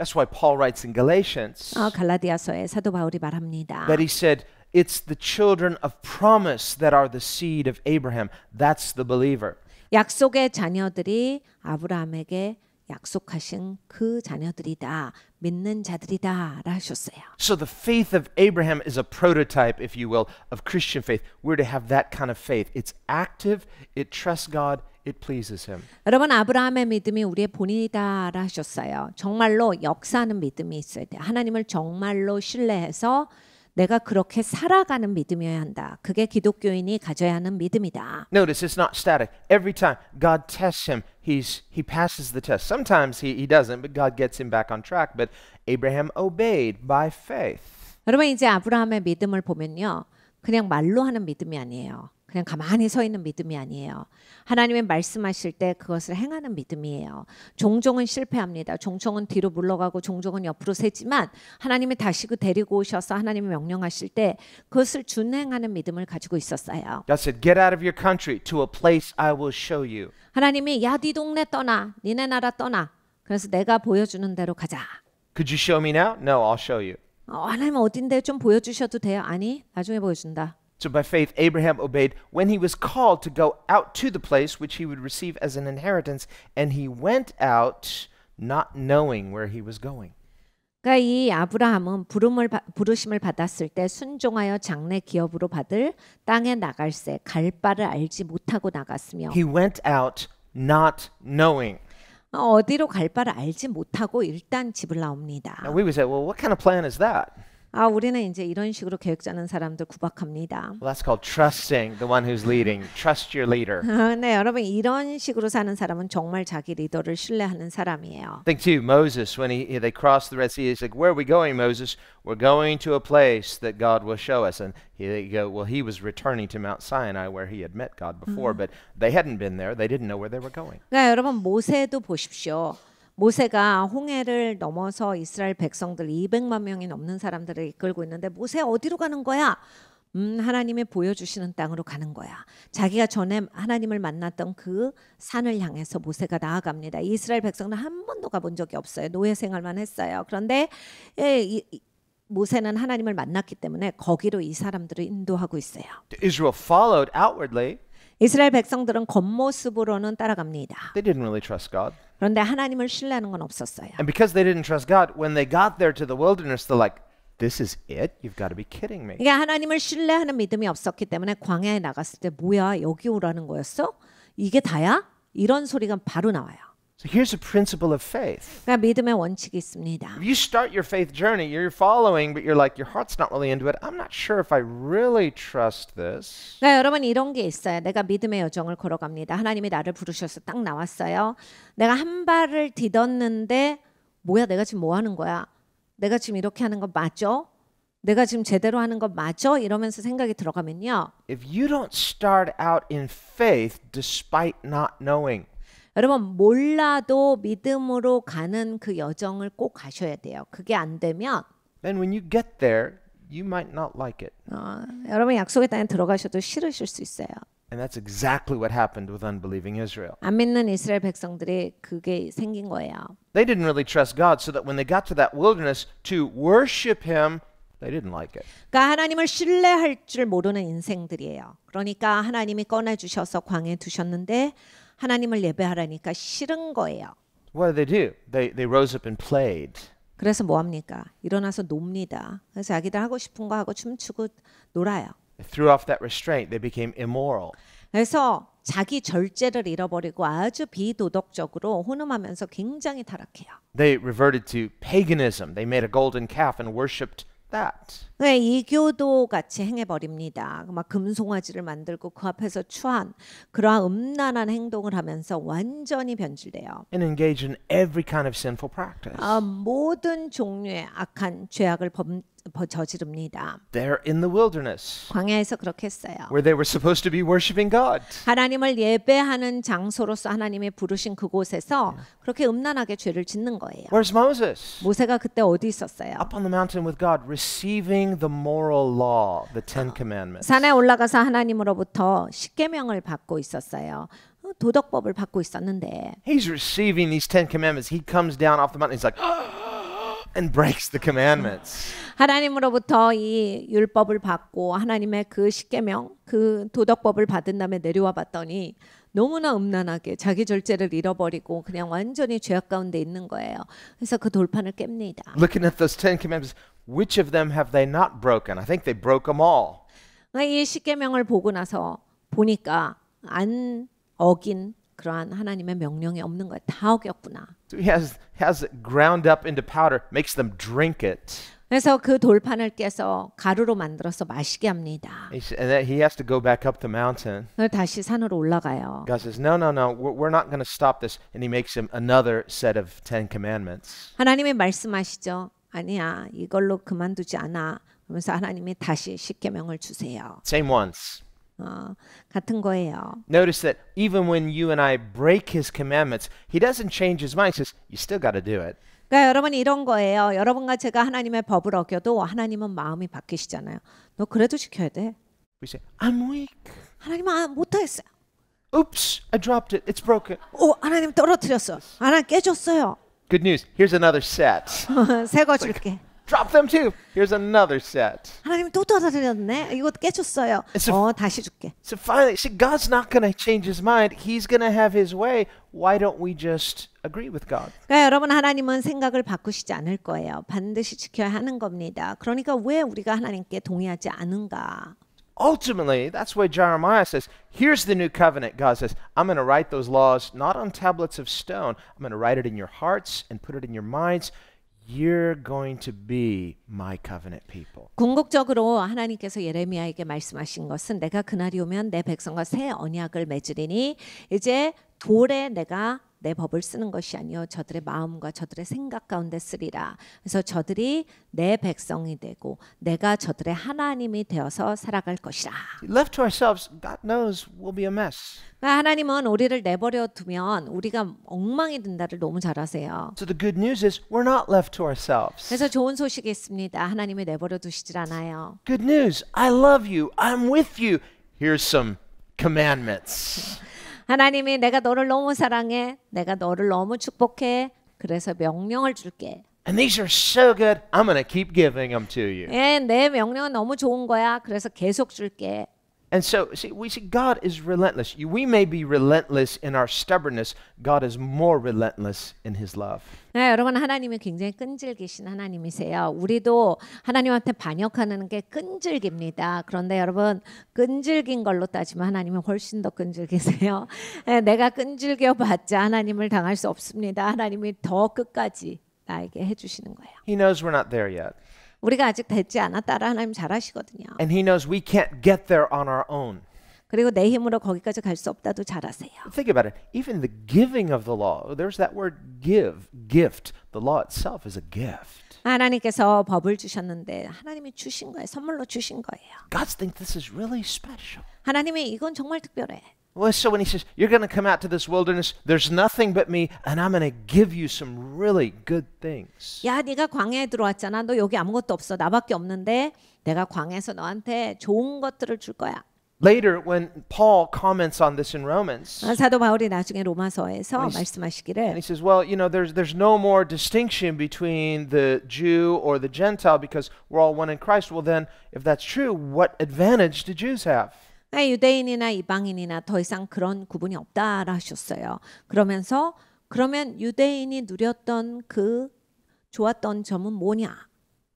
That's why Paul writes in Galatians 갈라디아서에 사도 바울이 말합니다. that he said, it's the children of promise that are the seed of Abraham. That's the believer. 약속의 자녀들이 아브라함에게 약속하신 그 자녀들이다. 믿는 자들이다 라 하셨어요. So the faith of Abraham is a prototype, if you will, of Christian faith. We're to have that kind of faith. It's active, it trusts God, it pleases him. 여러분 아브라함의 믿음이 우리의 본이다 라 하셨어요. 정말로 역사하는 믿음이 있어야 돼요. 하나님을 정말로 신뢰해서 내가 그렇게 살아가는 믿음이어야 한다. 그게 기독교인이 가져야 하는 믿음이다. Notice it's not static. Every time God tests him, he passes the test. Sometimes he doesn't, but God gets him back on track. But Abraham obeyed by faith. 여러분 이제 아브라함의 믿음을 보면요. 그냥 말로 하는 믿음이 아니에요. 그냥 가만히 서 있는 믿음이 아니에요. 하나님의 말씀하실 때 그것을 행하는 믿음이에요. 종종은 실패합니다. 종종은 뒤로 물러가고 종종은 옆으로 새지만 하나님이 다시 그 데리고 오셔서 하나님이 명령하실 때 그것을 준행하는 믿음을 가지고 있었어요. God said, get out of your country to a place I will show you. 하나님이 야, 네 동네 떠나. 니네 나라 떠나. 그래서 내가 보여주는 대로 가자. Could you show me now? No, I'll show you. 하나님 어딘데 좀 보여주셔도 돼요? 아니, 나중에 보여준다. So by faith, Abraham obeyed when he was called to go out to the place which he would receive as an inheritance, and he went out not knowing where he was going. 그러니까 이 아브라함은 부르심을 받았을 때 순종하여 장래 기업으로 받을 땅에 나갈새 갈 바를 알지 못하고 나갔으며 He went out not knowing. 어디로 갈 바를 알지 못하고 일단 집을 나옵니다. Now we would say, well, what kind of plan is that? 우리는 이제 이런 식으로 계획 짜는 사람들 구박합니다. Well, that's called trusting the one who's leading. Trust your leader. 네, 여러분 이런 식으로 사는 사람은 정말 자기 리더를 신뢰하는 사람이에요. Think too, Moses, when they crossed the Red Sea, he's like, where are we going, Moses? We're going to a place that God will show us. And they go, well, he was returning to Mount Sinai where he had met God before, but they hadn't been there. They didn't know where they were going. 그러니까 여러분 모세도 보십시오. 모세가 홍해를 넘어서 이스라엘 백성들 200만 명이 넘는 사람들을 이끌고 있는데 모세 어디로 가는 거야? 하나님이 보여주시는 땅으로 가는 거야. 자기가 전에 하나님을 만났던 그 산을 향해서 모세가 나아갑니다. 이스라엘 백성은 한 번도 가본 적이 없어요. 노예 생활만 했어요. 그런데 모세는 하나님을 만났기 때문에 거기로 이 사람들을 인도하고 있어요. Israel followed outwardly. 이스라엘 백성들은 겉모습으로는 따라갑니다. They didn't really trust God. 그런데 하나님을 신뢰하는 건 없었어요. And because they didn't trust God, when they got there to the wilderness, they're like, this is it? You've got to be kidding me. 그러니까 하나님을 신뢰하는 믿음이 없었기 때문에 광야에 나갔을 때 뭐야 여기 오라는 거였어? 이게 다야? 이런 소리가 바로 나와요. So here's a principle of faith. 그러니까 믿음의 원칙이 있습니다. If you start your faith journey, you're following, but you're like, your heart's not really into it. I'm not sure if I really trust this. 그러니까 여러분 이런 게 있어요. 내가 믿음의 여정을 걸어갑니다. 하나님이 나를 부르셔서 딱 나왔어요. 내가 한 발을 디뎠는데 뭐야 내가 지금 뭐 하는 거야? 내가 지금 이렇게 하는 거 맞죠? 내가 지금 제대로 하는 거 맞죠? 이러면서 생각이 들어가면요. If you don't start out in faith despite not knowing, 여러분 몰라도 믿음으로 가는 그 여정을 꼭 가셔야 돼요. 그게 안 되면 then when you get there, you might not like it. 여러분 약속의 땅에 들어가셔도 싫으실 수 있어요. And that's exactly what happened with unbelieving Israel. 안 믿는 이스라엘 백성들이 그게 생긴 거예요. They didn't really trust God, so that when they got to that wilderness to worship Him, they didn't like it. 그러니까 하나님을 신뢰할 줄 모르는 인생들이에요. 그러니까 하나님이 꺼내 주셔서 광야에 두셨는데 하나님을 예배하라니까 싫은 거예요. What did? They rose up and played. 그래서 뭐 합니까? 일어나서 놉니다. 그래서 자기들 하고 싶은 거 하고 춤추고 놀아요. They threw off that restraint. They became immoral. 그래서 자기 절제를 잃어버리고 아주 비도덕적으로 혼음하면서 굉장히 타락해요. They reverted to paganism. They made a golden calf and worshipped that. 네, 이교도 같이 행해버립니다. 막 금송아지를 만들고 그 앞에서 추한 그러한 음란한 행동을 하면서 완전히 변질돼요. And engage in every kind of sinful practice. 모든 종류의 악한 죄악을 저지릅니다. They're in the wilderness 광야에서 그렇게 했어요. where they were supposed to be worshiping God. 하나님을 예배하는 장소로서 하나님이 부르신 그곳에서 그렇게 음란하게 죄를 짓는 거예요. Where's Moses? 모세가 그때 어디 있었어요? Up on the mountain with God, receiving the moral law, the Ten Commandments. 산에 올라가서 하나님으로부터 십계명을 받고 있었어요. 도덕법을 받고 있었는데 He's receiving these Ten Commandments. He comes down off the mountain. He's like, and breaks the commandments. 하나님으로부터 이 율법을 받고 하나님의 그 십계명, 그 도덕법을 받은 다음에 내려와 봤더니 너무나 음란하게 자기 절제를 잃어버리고 그냥 완전히 죄악 가운데 있는 거예요. 그래서 그 돌판을 깹니다. Looking at those 10 commandments, which of them have they not broken? I think they broke them all. 이 십계명을 보고 나서 보니까 안 어긴 그러한 하나님의 명령이 없는 거예요. 다 어겼구나. So he has it ground up into powder, makes them drink it. 그래서 그 돌판을 깨서 가루로 만들어서 마시게 합니다. And then he has to go back up the mountain. 그걸 다시 산으로 올라가요. God says, no, we're not going to stop this. And he makes him another set of 10 commandments. 하나님이 말씀하시죠. 아니야, 이걸로 그만두지 않아. 그러면서 하나님이 다시 십계명을 주세요. Same ones. 같은 거예요. Notice that even when you and I break his commandments, he doesn't change his mind. He says, you still got to do it. 그러니까 여러분 이런 거예요. 여러분과 제가 하나님의 법을 어겨도 하나님은 마음이 바뀌시잖아요. 너 그래도 지켜야 돼. We say, I'm weak. 하나님은 못하겠어요. Oops, I dropped it. It's broken. 오, 하나님 떨어뜨렸어. 하나님 깨졌어요. Good news. Here's another set. 새 거 줄게. Drop them too. Here's another set. 하나님 또 떨어뜨렸네. 이거 깨졌어요. 다시 줄게. So finally, see, God's not going to change his mind. He's going to have his way. Why don't we just agree with God? 그러니까 여러분 하나님은 생각을 바꾸시지 않을 거예요. 반드시 지켜야 하는 겁니다. 그러니까 왜 우리가 하나님께 동의하지 않은가? Ultimately, that's why Jeremiah says, here's the new covenant. God says, I'm going to write those laws not on tablets of stone. I'm going to write it in your hearts and put it in your minds. You're going to be my covenant people. 궁극적으로 하나님께서 예레미야에게 말씀하신 것은 내가 그날이 오면 내 백성과 새 언약을 맺으리니 이제 돌에 내가 내 법을 쓰는 것이 아니요 저들의 마음과 저들의 생각 가운데 쓰리라. 그래서 저들이 내 백성이 되고 내가 저들의 하나님이 되어서 살아갈 것이라. Left to ourselves, God knows we'll be a mess. 하나님은 우리를 내버려 두면 우리가 엉망이 된다를 너무 잘 아세요. So the good news is we're not left to ourselves. 그래서 좋은 소식이 있습니다. 하나님이 내버려 두시질 않아요. Good news, I love you. I'm with you. Here's some commandments. 하나님이 내가 너를 너무 사랑해. 내가 너를 너무 축복해. 그래서 명령을 줄게. And these are so good. I'm going to keep giving them to you. 예, 내 명령은 너무 좋은 거야. 그래서 계속 줄게. And so, we see God is relentless. We may be relentless in our stubbornness. God is more relentless in his love. 네, 여러분 하나님이 굉장히 끈질기신 하나님이세요. 우리도 하나님한테 반역하는 게 끈질깁니다. 그런데 여러분 끈질긴 걸로 따지면 하나님은 훨씬 더 끈질기세요. 네, 내가 끈질겨 봤자 하나님을 당할 수 없습니다. 하나님이 더 끝까지 나에게 해주시는 거예요. He knows we're not there yet. 우리가 아직 됐지 않았다라 하나님 잘 아시거든요. And he knows we can't get there on our own. 그리고 내 힘으로 거기까지 갈 수 없다도 잘 아세요. Think about it. Even the giving of the law, there's that word give, gift. The law itself is a gift. 하나님께서 법을 주셨는데 하나님이 주신 거예요. 선물로 주신 거예요. God thinks this is really special. 하나님이 이건 정말 특별해. Well, so when he says, you're going to come out to this wilderness, there's nothing but me, and I'm going to give you some really good things. 야, 네가 광야에 들어왔잖아. 너 여기 아무것도 없어. 나밖에 없는데 내가 광야에서 너한테 좋은 것들을 줄 거야. Later, when Paul comments on this in Romans, 사도 바울이 나중에 로마서에서 and 말씀하시기를 he says, well, there's no more distinction between the Jew or the Gentile because we're all one in Christ. Well, then, if that's true, what advantage do Jews have? 유대인이나 이방인이나 더 이상 그런 구분이 없다라 하셨어요. 그러면서 그러면 유대인이 누렸던 그 좋았던 점은 뭐냐?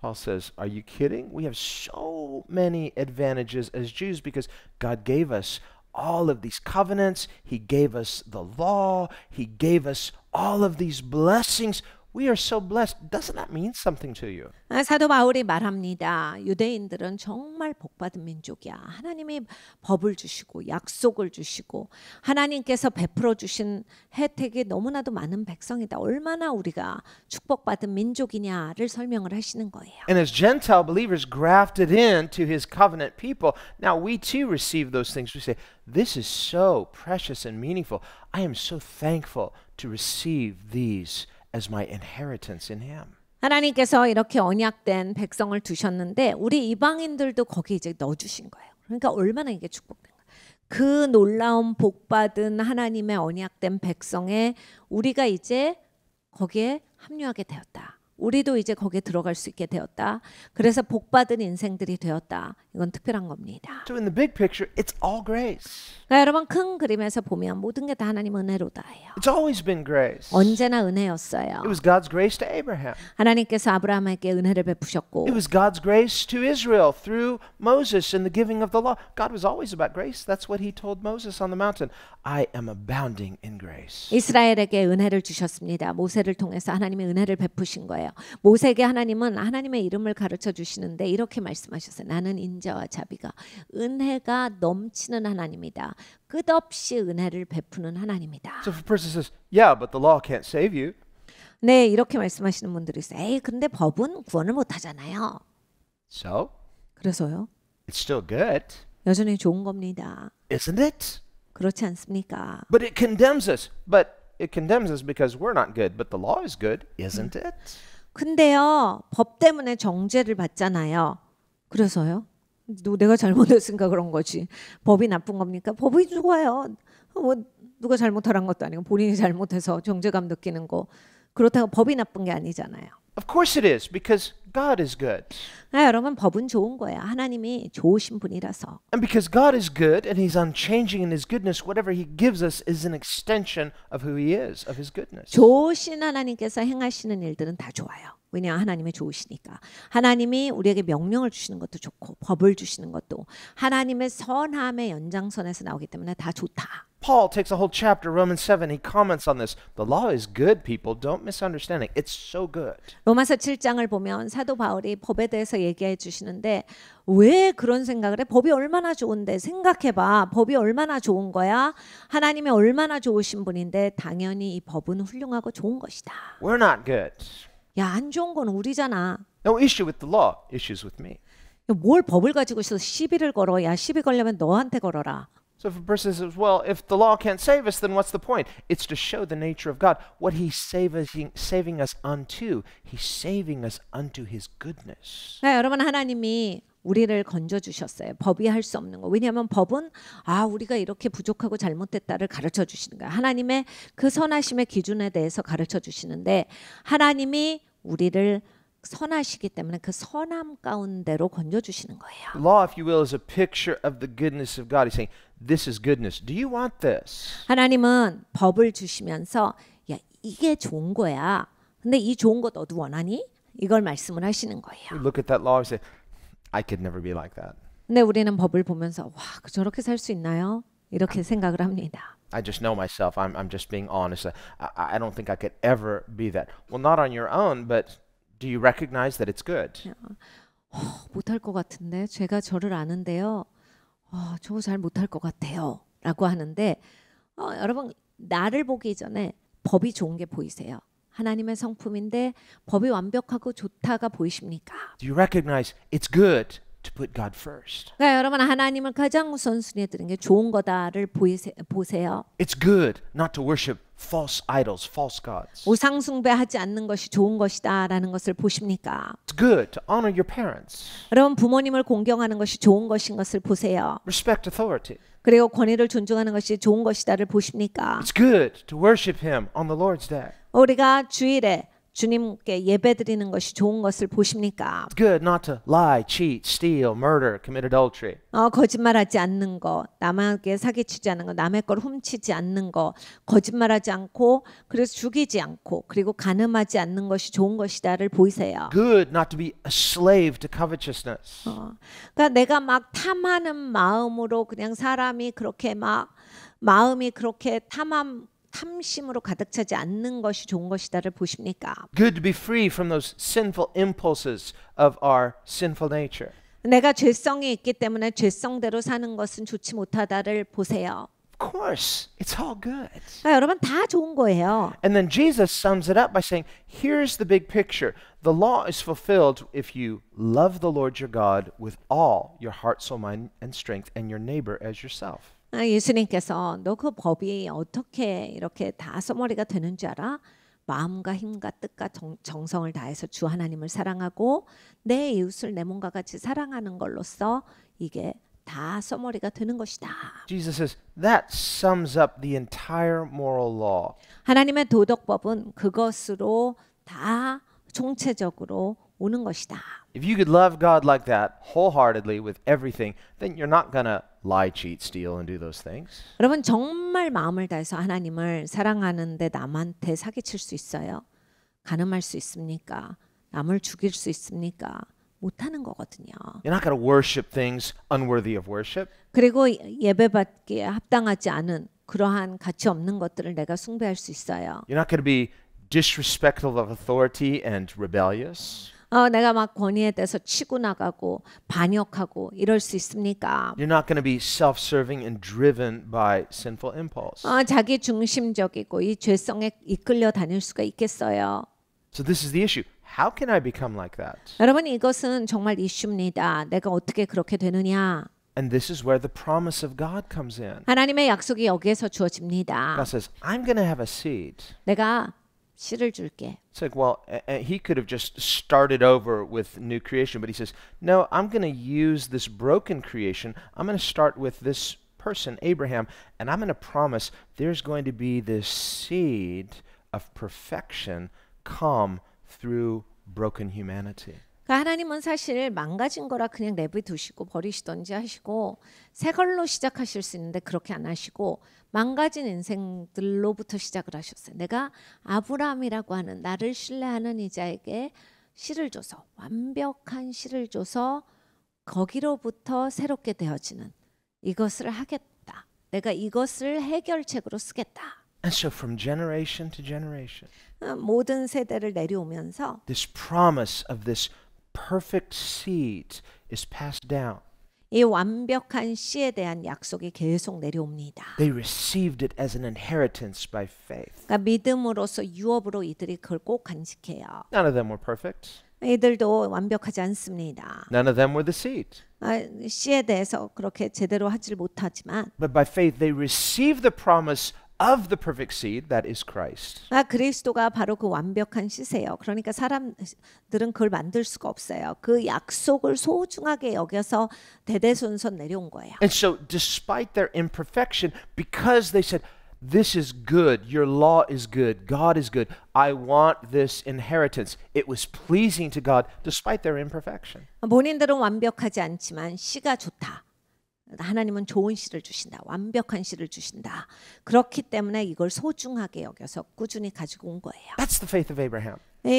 Paul says, are you kidding? We have so many advantages as Jews because God gave us all of these covenants. He gave us the law. He gave us all of these blessings. We are so blessed. Doesn't that mean something to you? 사도 바울이 말합니다. 유대인들은 정말 복받은 민족이야. 하나님이 법을 주시고 약속을 주시고 하나님께서 베풀어 주신 혜택이 너무나도 많은 백성이다. 얼마나 우리가 축복받은 민족이냐를 설명을 하시는 거예요. And as Gentile believers grafted into his covenant people, now we too receive those things. We say, this is so precious and meaningful. I am so thankful to receive these as my inheritance in him. 하나님께서 이렇게 언약된 백성을 두셨는데 우리 이방인들도 거기 이제 넣어주신 거예요. 그러니까 얼마나 이게 축복된 거예요. 그 놀라운 복받은 하나님의 언약된 백성에 우리가 이제 거기에 합류하게 되었다. 우리도 이제 거기에 들어갈 수 있게 되었다. 그래서 복받은 인생들이 되었다. 이건 특별한 겁니다. So in the big picture, it's all grace. 그러니까 여러분 큰 그림에서 보면 모든 게 다 하나님 은혜로다예요. It's always been grace. 언제나 은혜였어요. It was God's grace to Abraham. 하나님께서 아브라함에게 은혜를 베푸셨고 It was God's grace to Israel through Moses and the giving of the law. God was always about grace. That's what he told Moses on the mountain. I am abounding in grace. 이스라엘에게 은혜를 주셨습니다. 모세를 통해서 하나님의 은혜를 베푸신 거예요. 모세에게 하나님은 하나님의 이름을 가르쳐 주시는데 이렇게 말씀하셨어요. 나는 인자와 자비가 은혜가 넘치는 하나님이다. 끝없이 은혜를 베푸는 하나님이다. So if a person says, yeah, but the law can't save you. 네, 이렇게 말씀하시는 분들이 있어요. 에이, 근데 법은 구원을 못 하잖아요. So 그래서요. it's still good, 여전히 좋은 겁니다. isn't it? 그렇지 않습니까? But it condemns us. But it condemns us because we're not good. But the law is good, isn't it? 근데요, 법 때문에 정죄를 받잖아요. 그래서요? 내가 잘못했으니까 그런 거지. 법이 나쁜 겁니까? 법이 좋아요. 뭐 누가 잘못하란 것도 아니고 본인이 잘못해서 정죄감 느끼는 거. 그렇다고 법이 나쁜 게 아니잖아요. Of course it is, because God is good. 여러분 법은 좋은 거예요. 하나님이 좋으신 분이라서. And because God is good and He's unchanging in His goodness, whatever He gives us is an extension of who He is, of His goodness. 좋으신 하나님께서 행하시는 일들은 다 좋아요. 왜냐하면 하나님이 좋으시니까. 하나님이 우리에게 명령을 주시는 것도 좋고 법을 주시는 것도 하나님의 선함의 연장선에서 나오기 때문에 다 좋다. Paul takes a whole chapter, Romans 7, he comments on this. The law is good, people. Don't misunderstand it. It's so good. 로마서 7장을 보면 사도 바울이 법에 대해서 얘기해 주시는데 왜 그런 생각을 해? 법이 얼마나 좋은데 생각해봐. 법이 얼마나 좋은 거야? 하나님이 얼마나 좋으신 분인데 당연히 이 법은 훌륭하고 좋은 것이다. We're not good. 야, 안 좋은 건 우리잖아. No issue with the law, issues with me. 뭘 법을 가지고 있어서 시비를 걸어. 야, 시비 걸려면 너한테 걸어라. So if a person says, well, if the law can't save us, then what's the point? It's to show the nature of God. What He's saving us unto, He's saving us unto His goodness. 여러분 하나님이 우리를 건져 주셨어요. 법이 할 수 없는 거. 왜냐하면 법은 우리가 이렇게 부족하고 잘못됐다를 가르쳐 주시는 거예요. 하나님의 그 선하심의 기준에 대해서 가르쳐 주시는데 하나님이 우리를 선하시기 때문에 그 선함 가운데로 건져 주시는 거예요. The law, if you will, is a picture of the goodness of God. He's saying, this is goodness. Do you want this? 하나님은 법을 주시면서 야, 이게 좋은 거야. 근데 이 좋은 것 너도 원하니? 이걸 말씀을 하시는 거예요. We look at that law and say, I could never be like that. 근데 우리는 법을 보면서 와, 저렇게 살 수 있나요? 이렇게 생각을 합니다. I just know myself. I'm just being honest. I don't think I could ever be that. Well, not on your own, but do you recognize that it's good? 못할 것 같은데 제가 저를 아는데요. 저거 잘 못할 것 같아요. 라고 하는데 여러분 나를 보기 전에 법이 좋은 게 보이세요? 하나님의 성품인데 법이 완벽하고 좋다가 보이십니까? Do you recognize it's good to put God first? 그러니까 여러분 하나님을 가장 우선순위에 두는 게 좋은 거다를 보세요. It's good not to worship false idols, false gods. 우상 숭배하지 않는 것이 좋은 것이다라는 것을 보십니까? It's good to honor your parents, 여러분 부모님을 공경하는 것이 좋은 것인 것을 보세요. respect authority. 그리고 권위를 존중하는 것이 좋은 것이다를 보십니까? It's good to worship Him on the Lord's day. 우리가 주일에 주님께 예배드리는 것이 좋은 것을 보십니까? It's good not to lie, cheat, steal, murder, commit adultery. 거짓말하지 않는 거, 남에게 사기치지 않는 거, 남의 걸 훔치지 않는 거, 거짓말하지 않고 그래서 죽이지 않고 그리고 간음하지 않는 것이 좋은 것이다를 보이세요. Good not to be a slave to covetousness. 그러니까 내가 막 탐하는 마음으로 그냥 사람이 그렇게 막 마음이 그렇게 탐심으로 가득 차지 않는 것이 좋은 것이다를 보십니까? Good to be free from those sinful impulses of our sinful nature. 내가 죄성이 있기 때문에 죄성대로 사는 것은 좋지 못하다를 보세요. Of course, it's all good. 그러니까 여러분 다 좋은 거예요. And then Jesus sums it up by saying, here's the big picture. The law is fulfilled if you love the Lord your God with all your heart, soul, mind, and strength, and your neighbor as yourself. 예수님께서 너 그 법이 어떻게 이렇게 다 써머리가 되는 줄 알아? 마음과 힘과 뜻과 정성을 다해서 주 하나님을 사랑하고 내 이웃을 내 몸과 같이 사랑하는 걸로써 이게 다 써머리가 되는 것이다. Jesus says that sums up the entire moral law. 하나님의 도덕법은 그것으로 다 총체적으로 오는 것이다. If you could love God like that wholeheartedly with everything, then you're not going to lie, cheat, steal, and do those things. 여러분 정말 마음을 다해서 하나님을 사랑하는데 남한테 사기칠 수 있어요? 간음할 수 있습니까? 남을 죽일 수 있습니까? 못하는 거거든요. You're not going to worship things unworthy of worship. 그리고 예배받기에 합당하지 않은 그러한 가치 없는 것들을 내가 숭배할 수 있어요. You're not going to be disrespectful of authority and rebellious. 내가 막 권위에 대해서 치고 나가고 반역하고 이럴 수 있습니까? You're not going to be self-serving and driven by sinful impulse. 자기 중심적이고 이 죄성에 이끌려 다닐 수가 있겠어요. So this is the issue. How can I become like that? 여러분 이것은 정말 이슈입니다. 내가 어떻게 그렇게 되느냐? And this is where the promise of God comes in. 하나님의 약속이 여기에서 주어집니다. God says, I'm going to have a seed. 내가 씨를 줄게. It's like, well, he could have just started over with new creation, but he says, no, I'm going to use this broken creation. I'm going to start with this person, Abraham, and I'm going to promise there's going to be this seed of perfection come through broken humanity. 그러니까 하나님은 사실 망가진 거라 그냥 내버려두시고 버리시던지 하시고 새 걸로 시작하실 수 있는데 그렇게 안 하시고 망가진 인생들로부터 시작을 하셨어요. 내가 아브라함이라고 하는 나를 신뢰하는 이자에게 씨를 줘서 완벽한 씨를 줘서 거기로부터 새롭게 되어지는 이것을 하겠다. 내가 이것을 해결책으로 쓰겠다. And so from generation to generation, 모든 세대를 내려오면서 this promise of this perfect seed is passed down. 이 완벽한 씨에 대한 약속이 계속 내려옵니다. They received it as an inheritance by faith. 그러니까 믿음으로써 유업으로 이들이 그걸 꼭 간직해요. None of them were perfect. 이들도 완벽하지 않습니다. None of them were the seed. 씨에 대해서 그렇게 제대로 하질 못하지만 But by faith they received the promise of the perfect seed, that is Christ. 그리스도가 바로 그 완벽한 씨세요. 그러니까 사람들은 그걸 만들 수가 없어요. 그 약속을 소중하게 여겨서 대대손손 내려온 거예요. And so despite their imperfection, because they said, this is good, your law is good, God is good, I want this inheritance, it was pleasing to God despite their imperfection. 본인들은 완벽하지 않지만 씨가 좋다. 하나님은 좋은 씨를 주신다. 완벽한 씨를 주신다. 그렇기 때문에 이걸 소중하게 여겨서 꾸준히 가지고 온 거예요. That's the faith of Abraham.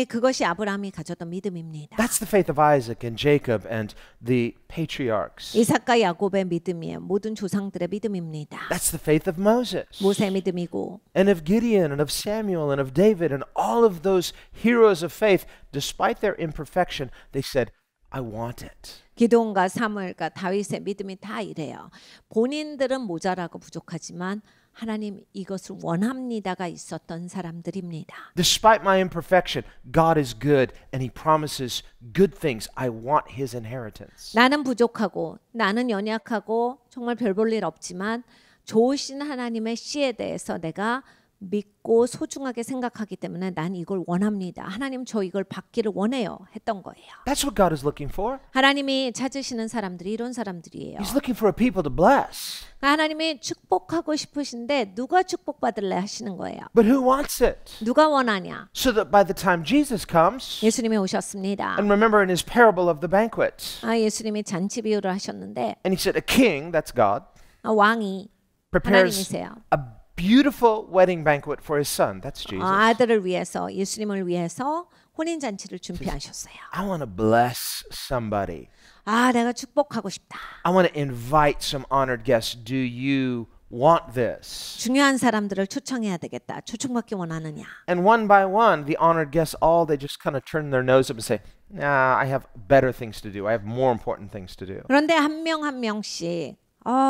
그것이 아브라함이 가졌던 믿음입니다. That's the faith of Isaac and Jacob and the patriarchs. 이삭과 야곱의 믿음이에요. 모든 조상들의 믿음입니다. That's the faith of Moses. 모세의 믿음이고 And of Gideon and of Samuel and of David and all of those heroes of faith, despite their imperfection, they said, I want it. 기드온과 사무엘과 다윗의 믿음이 다 이래요. 본인들은 모자라고 부족하지만 하나님 이것을 원합니다가 있었던 사람들입니다. Despite my imperfection, God is good and He promises good things. I want His inheritance. 나는 부족하고 나는 연약하고 정말 별 볼 일 없지만 좋으신 하나님의 씨에 대해서 내가 믿고 소중하게 생각하기 때문에 난 이걸 원합니다. 하나님 저 이걸 받기를 원해요 했던 거예요. That's what God is looking for. 하나님이 찾으시는 사람들이 이런 사람들이에요. He's looking for a people to bless. 하나님이 축복하고 싶으신데 누가 축복받을래 하시는 거예요. But who wants it? 누가 원하냐? So that by the time Jesus comes, 예수님이 오셨습니다. and remember in His parable of the banquet, 예수님이 잔치 비유를 하셨는데 and He said a king, that's God, 왕이 prepares 하나님이세요. a beautiful wedding banquet for His son, that's Jesus. 아들을 위해서 예수님을 위해서 혼인 잔치를 준비하셨어요. I want to bless somebody. 내가 축복하고 싶다. I want to invite some honored guests. Do you want this? 중요한 사람들을 초청해야 되겠다. 초청받기 원하느냐? And one by one, the honored guests, all they just kind of turn their nose up and say, "Nah, I have better things to do. I have more important things to do." 그런데 한 명 한 명씩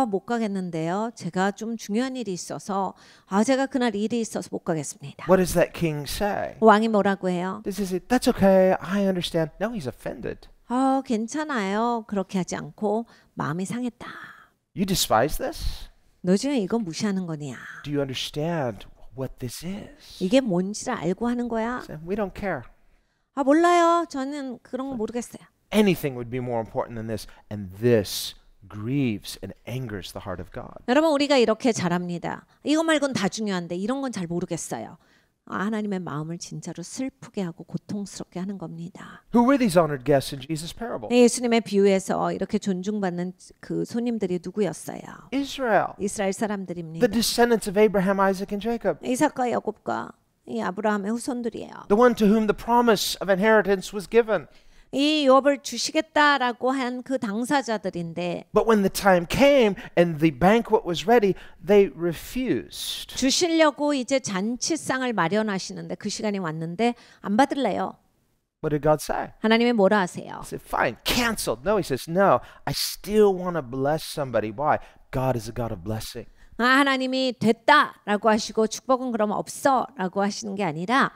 못 가겠는데요. 제가 좀 중요한 일이 있어서 제가 그날 일이 있어서 못 가겠습니다. What does that king say? 왕이 뭐라고 해요? Does he say, "That's okay. I understand." No, he's offended. 괜찮아요. 그렇게 하지 않고 마음이 상했다. You despise this? 너 지금 이건 무시하는 거냐? Do you understand what this is? 이게 뭔지를 알고 하는 거야? Say, we don't care. 몰라요. 저는 그런 거 모르겠어요. Anything would be more important than this, and this grieves and angers the heart of God. 여러분 우리가 이렇게 잘합니다. 이거 말고는 다 중요한데 이런 건 잘 모르겠어요. 하나님의 마음을 진짜로 슬프게 하고 고통스럽게 하는 겁니다. Who were these honored guests in Jesus' parable? 예수님의 비유에서 이렇게 존중받는 그 손님들이 누구였어요? Israel, 이스라엘 the 사람들입니다. descendants of Abraham, Isaac, and Jacob, 이삭과 야곱과 이 아브라함의 후손들이에요. the one to whom the promise of inheritance was given. 이 유업을 주시겠다라고 한 그 당사자들인데 But when the time came and the banquet was ready, they refused. 주시려고 이제 잔치상을 마련하시는데 그 시간이 왔는데 안 받을래요. What did God say? 하나님이 뭐라 하세요? He said, fine, canceled. No, he says, no, I still want to bless somebody. Why? God is a God of blessing. 하나님이 됐다라고 하시고 축복은 그럼 없어라고 하시는 게 아니라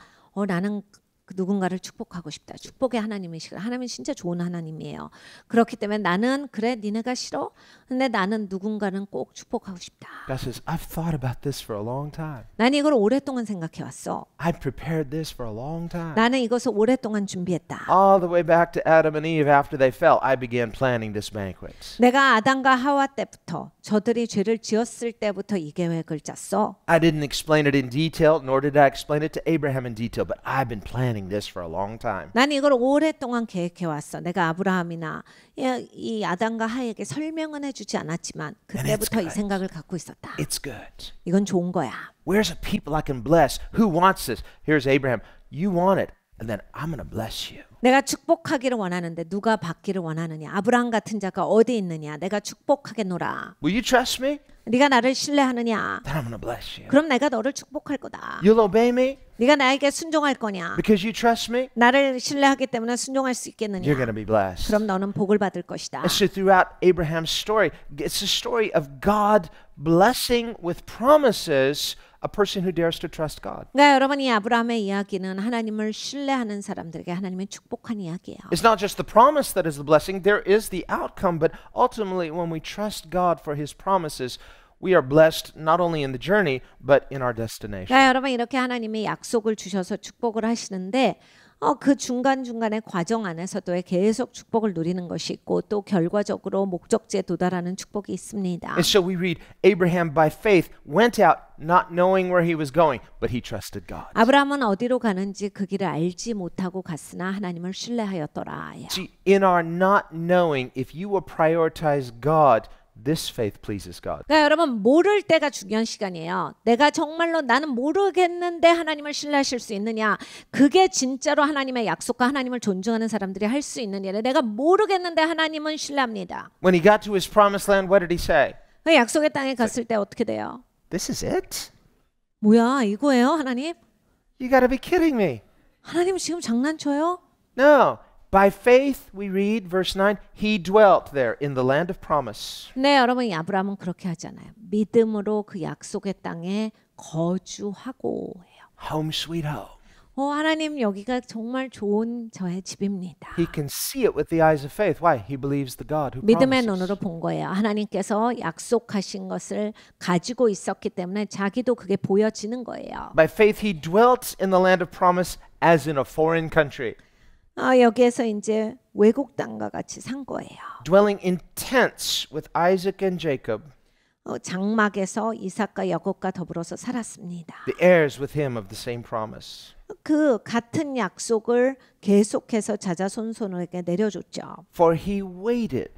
나는 그 누군가를 축복하고 싶다. 축복의 하나님이시다. 하나님은 진짜 좋은 하나님이에요. 그렇기 때문에 나는 그래 니네가 싫어? 근데 나는 누군가는 꼭 축복하고 싶다. God says, I've thought about this for a long time. 난 이걸 오랫동안 생각해 왔어. I've prepared this for a long time. 나는 이것을 오랫동안 준비했다. All the way back to Adam and Eve after they fell, I began planning this banquet. 내가 아담과 하와 때부터 저들이 죄를 지었을 때부터 이 계획을 짰어. I didn't explain it in detail, nor did I explain it to Abraham in detail, but I've been planning this for a long time. 난 이걸 오랫동안 계획해 왔어. 내가 아브라함이나 이 아담과 하에게 설명은 해주지 않았지만 그때부터 이 생각을 갖고 있었다. It's good. 이건 좋은 거야. Where's a people I can bless? Who wants this? Here's Abraham. You want it, and then I'm going to bless you. 내가 축복하기를 원하는데 누가 받기를 원하느냐? 아브라함 같은 자가 어디 있느냐? 내가 축복하겠노라. Will you trust me? 네가 나를 신뢰하느냐? Then I'm going to bless you. 그럼 내가 너를 축복할 거다. You'll obey me 네가 나에게 순종할 거냐? because you trust me? 나를 신뢰하기 때문에 순종할 수 있겠느냐? You're going to be blessed. 그럼 너는 복을 받을 것이다. And so throughout Abraham's story, it's a story of God blessing with promises a person who dares to trust God. 그러니까 여러분 이 아브라함의 이야기는 하나님을 신뢰하는 사람들에게 하나님의 축복한 이야기예요. It's not just the promise that is the blessing, there is the outcome, but ultimately when we trust God for his promises, we are blessed not only in the journey, but in our destination. 그러니까 여러분 이렇게 하나님이 약속을 주셔서 축복을 하시는데 그 중간중간의 과정 안에서도 계속 축복을 누리는 것이 있고 또 결과적으로 목적지에 도달하는 축복이 있습니다. And so we read, Abraham by faith went out not knowing where he was going, but he trusted God. 아브라함은 어디로 가는지 그 길을 알지 못하고 갔으나 하나님을 신뢰하였더라. See, in our not knowing, if you will prioritize God, this faith pleases God. 그러니까 여러분 모를 때가 중요한 시간이에요. 내가 정말로 나는 모르겠는데 하나님을 신뢰하실 수 있느냐? 그게 진짜로 하나님의 약속과 하나님을 존중하는 사람들이 할 수 있는 일이에요. 내가 모르겠는데 하나님은 신뢰합니다. When he got to his promised land, what did he say? 그 약속의 땅에 갔을 때 어떻게 돼요? This is it? 뭐야 이거예요 하나님? You got to be kidding me. 하나님 지금 장난쳐요? No. By faith, we read, verse 9, he dwelt there in the land of promise. 네, 여러분, 이 아브라함은 그렇게 하잖아요. 믿음으로 그 약속의 땅에 거주하고 해요. Home sweet home. 하나님 여기가 정말 좋은 저의 집입니다. He can see it with the eyes of faith. Why? He believes the God who 믿음의 promises. 눈으로 본 거예요. 하나님께서 약속하신 것을 가지고 있었기 때문에 자기도 그게 보여지는 거예요. By faith, he dwelt in the land of promise as in a foreign country. 여기에서 이제 외국 땅과 같이 산 거예요. Dwelling in tents with Isaac and Jacob, 장막에서 이삭과 야곱과 더불어서 살았습니다. the heirs with him of the same promise. 그 같은 약속을 계속해서 자자손손에게 내려줬죠. For he waited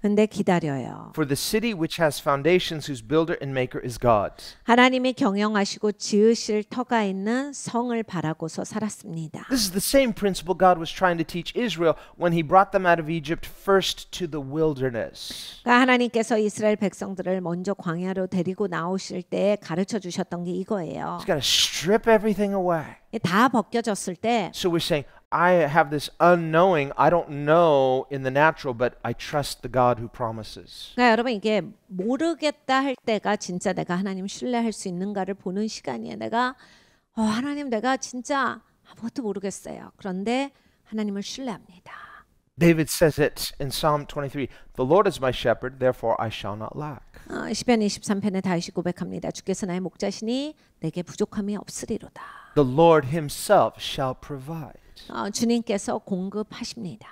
근데 기다려요. for the city which has foundations, whose builder and maker is God. 하나님이 경영하시고 지으실 터가 있는 성을 바라고서 살았습니다. This is the same principle God was trying to teach Israel when he brought them out of Egypt first to the wilderness. 그러니까 하나님께서 이스라엘 백성들을 먼저 광야로 데리고 나오실 때 가르쳐 주셨던 게 이거예요. He's got to strip everything away. 다 벗겨졌을 때 So we're saying, I have this unknowing. I don't know in the natural, but I trust the God who promises. 그러니까 여러분 이게 모르겠다 할 때가 진짜 내가 하나님 신뢰할 수 있는가를 보는 시간이에요. 내가 하나님 내가 진짜 아무것도 모르겠어요. 그런데 하나님을 신뢰합니다. David says it in Psalm 23. The Lord is my shepherd, therefore I shall not lack. 시편 23편에 다윗이 고백합니다. 주께서 나의 목자시니 내게 부족함이 없으리로다. The Lord himself shall provide. 주님께서 공급하십니다.